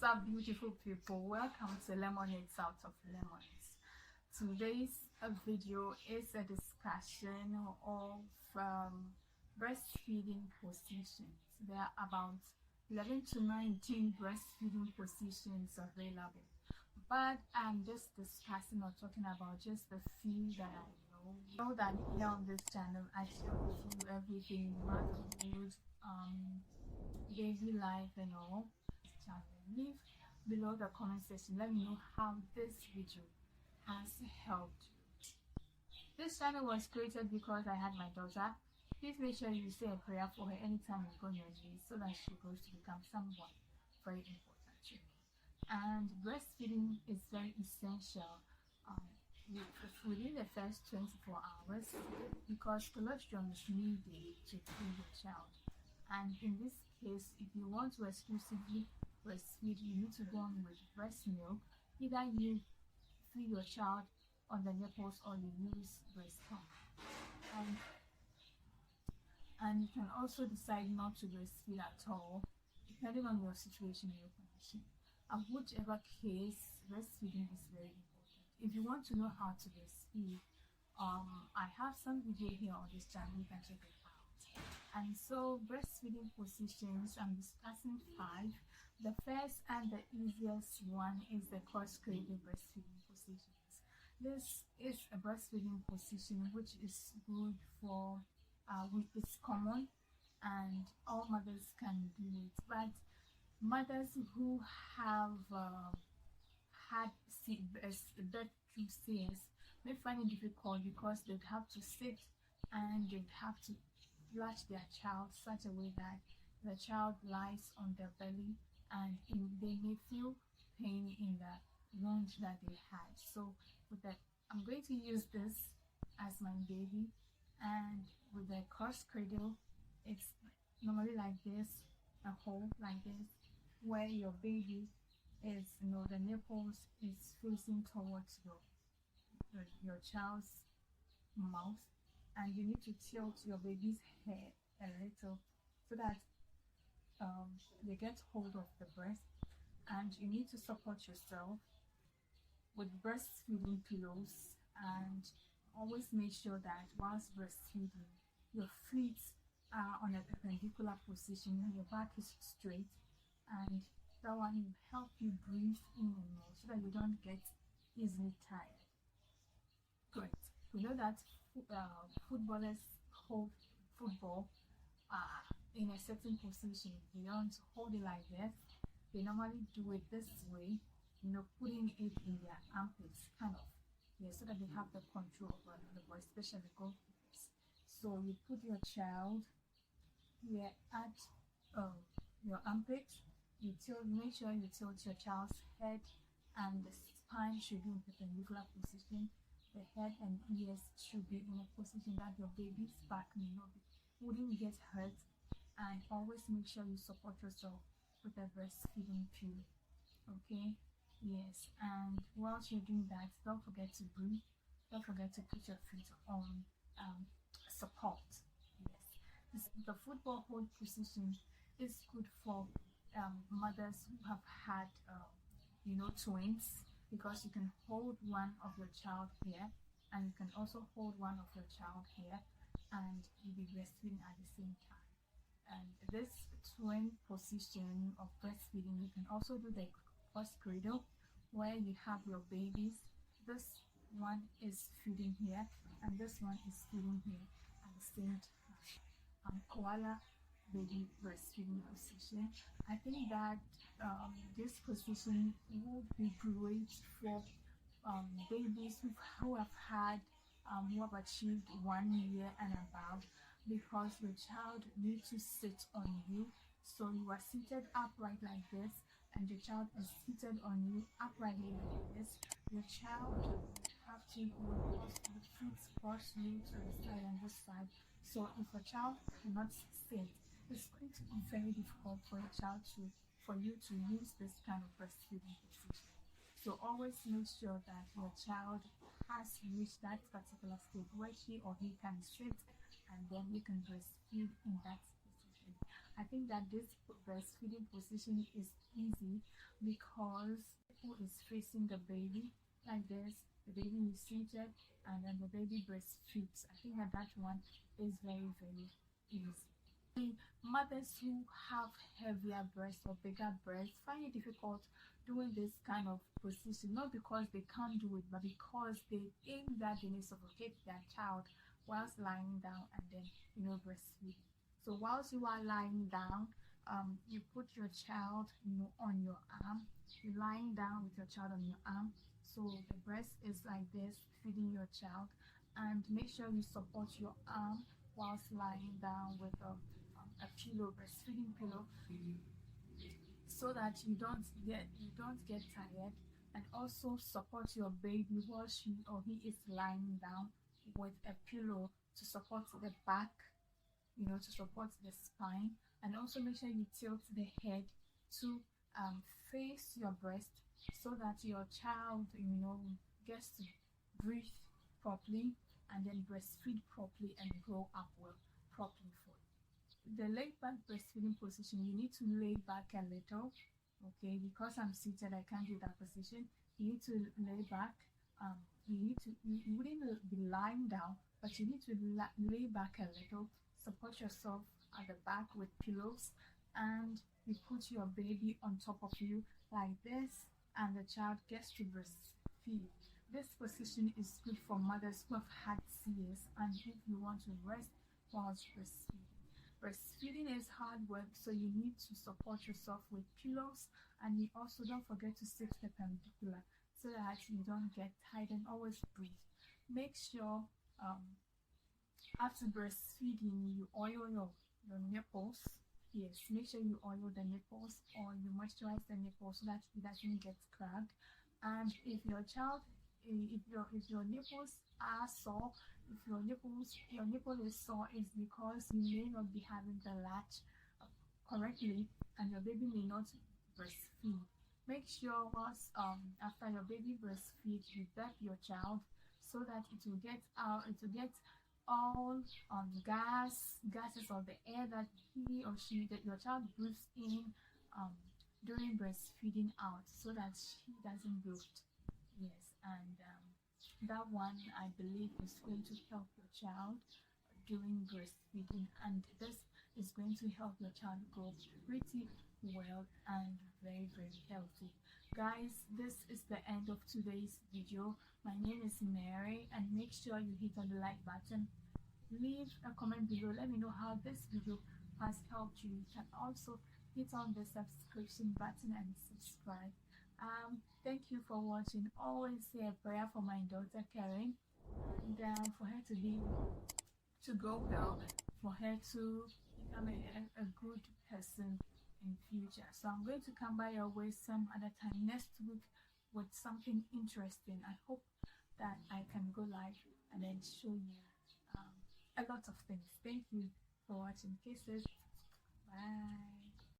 up, beautiful people? Welcome to Lemonades Out of Lemons. Today's video is a discussion of breastfeeding positions. There are about 11 to 19 breastfeeding positions available, but I'm just discussing or talking about just the few that I know. You know that here on this channel I share with you everything motherhood, daily life and all. Leave below the comment section, let me know how this video has helped you. This channel was created because I had my daughter. Please make sure you say a prayer for her anytime you go on your knees so that she grows to become someone very important to me. And breastfeeding is very essential within the first 24 hours because colostrum is needed to feed your child. And in this case, if you want to exclusively breastfeed, you need to go on with breast milk. Either you feed your child on the nipples or you use breast milk. And you can also decide not to breastfeed at all, depending on your situation and your condition. And whichever case, breastfeeding is very important. If you want to know how to breastfeed, I have some video here on this channel, you can check it out. And so breastfeeding positions, I'm discussing 5. The first and the easiest one is the cross-cradle breastfeeding positions. This is a breastfeeding position which is good for, it's common and all mothers can do it. But mothers who have had birth through CS may find it difficult because they'd have to sit and they'd have to latch their child such a way that the child lies on their belly and they may feel pain in the wound that they had. So with that, I'm going to use this as my baby, and with the cross cradle, it's normally like this, a hole like this, where your baby is, the nipples is facing towards your child's mouth, and you need to tilt your baby's head a little so that they get hold of the breast, and you need to support yourself with breastfeeding pillows, and always make sure that whilst breastfeeding your feet are on a perpendicular position and your back is straight, and that one will help you breathe in and out so that you don't get easily tired. Great. We know that footballers hold football in a certain position. They don't hold it like this. They normally do it this way, putting it in their armpits, kind of, so that they have the control over the ball, especially goalkeepers. So you put your child here at your armpit. You make sure you tilt your child's head, and the spine should be in perpendicular position. The head and ears should be in a position that your baby's back wouldn't get hurt. And always make sure you support yourself with a breastfeeding pillow. Okay? Yes. And whilst you're doing that, don't forget to breathe. Don't forget to put your feet on support. Yes. The football hold position is good for mothers who have had twins, because you can hold one of your child here and you can also hold one of your child here, and you'll be breastfeeding at the same time. And this twin position of breastfeeding, you can also do the cross cradle where you have your babies. This one is feeding here and this one is feeding here at the same time. Koala baby breastfeeding position. I think that this position would be great for babies who have achieved 1 year and above, because your child needs to sit on you. So you are seated upright like this, and your child is seated on you uprightly like this. Your child have to the feet cross you to the side and this side. So if a child cannot sit, it's going to be very difficult for you to use this kind of breastfeeding position. So always make sure that your child has reached that particular stage where she or he can sit, and then you can breastfeed in that position. I think that this breastfeeding position is easy because who is facing the baby like this, the baby is seated, and then the baby breastfeeds. I think that that one is very, very easy. The mothers who have heavier breasts or bigger breasts find it difficult doing this kind of position, not because they can't do it, but because they think that they may suffocate their child whilst lying down and then breastfeeding. So whilst you are lying down, you put your child on your arm. You're lying down with your child on your arm, so the breast is like this, feeding your child, and make sure you support your arm whilst lying down with a pillow, breastfeeding pillow, so that you don't get tired, and also support your baby while she or he is lying down with a pillow to support the back, to support the spine, and also make sure you tilt the head to face your breast so that your child gets to breathe properly and then breastfeed properly and grow up well properly for you. The laid back breastfeeding position, you need to lay back a little, okay? Because I'm seated, I can't do that position. You need to lay back. You wouldn't be lying down, but you need to lay back a little, support yourself at the back with pillows, and you put your baby on top of you like this, and the child gets to breastfeed. This position is good for mothers who have had CS and if you want to rest whilst breastfeeding. Breastfeeding is hard work, so you need to support yourself with pillows, and you also don't forget to sit perpendicular so that you don't get tired, and always breathe. Make sure after breastfeeding you oil your nipples. Yes, make sure you oil the nipples or you moisturize the nipples so that it doesn't get cracked. And if your child, if your nipples are sore, if your nipple is sore, it's because you may not be having the latch correctly, and your baby may not breastfeed. Make sure once after your baby breastfeeds, you bath your child so that it will get all gases of the air that your child breathes in during breastfeeding out, so that she doesn't bloat. Yes, and that one I believe is going to help your child during breastfeeding, and this is going to help your child grow pretty well and very, very healthy. Guys, this is the end of today's video. My name is Mary, and make sure you hit on the like button. Leave a comment below, let me know how this video has helped you. You can also hit on the subscription button and subscribe. Thank you for watching. Always say a prayer for my daughter Karen, and for her to go well, for her to become a good person in future. So I'm going to come by your way some other time next week with something interesting. I hope that I can go live and then show you a lot of things. Thank you for watching. Kisses. Bye.